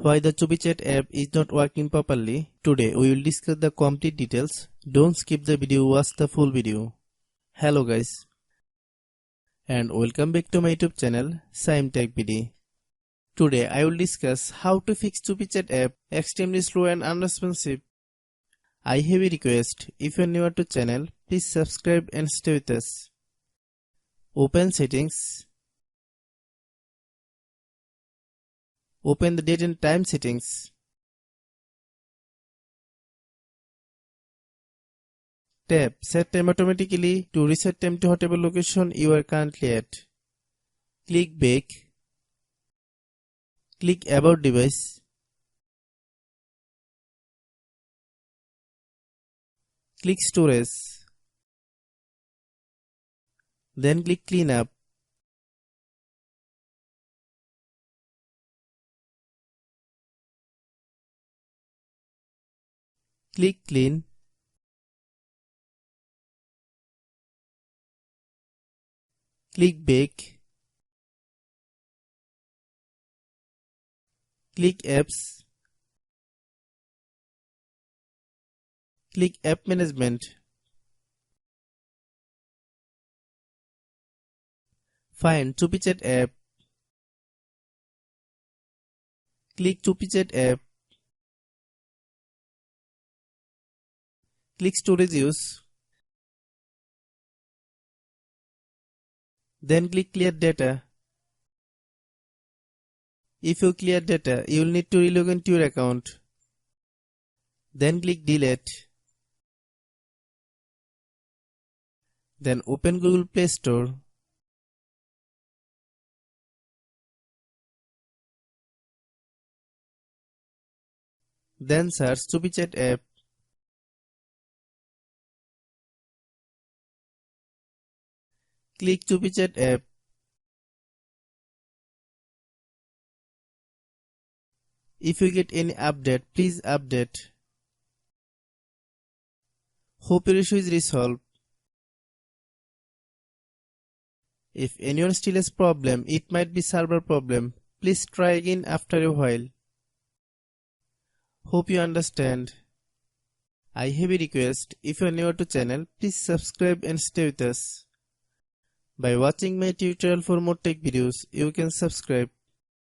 Why the CUPI chat app is not working properly? Today we will discuss the complete details. Don't skip the video, watch the full video. Hello guys, and welcome back to my YouTube channel Shaem Tech BD. Today I will discuss how to fix CUPI chat app extremely slow and unresponsive. I have a request. If you are new to channel, please subscribe and stay with us. Open settings. Open the date and time settings. Tap Set Time automatically to reset time to whatever location you are currently at. Click Back. Click About Device. Click Storage. Then click Cleanup. Click Clean. Click Back. Click Apps. Click App Management. Find CUPI chat app. Click CUPI chat app. Click Storage Use. Then click Clear Data. If you clear data, you will need to relog into your account. Then click Delete. Then open Google Play Store. Then search CUPI chat app. Click CUPI chat app. If you get any update, please update. Hope your issue is resolved. If anyone still has problem, it might be server problem. Please try again after a while. Hope you understand. I have a request. If you are new to channel, please subscribe and stay with us. By watching my tutorial for more tech videos, you can subscribe.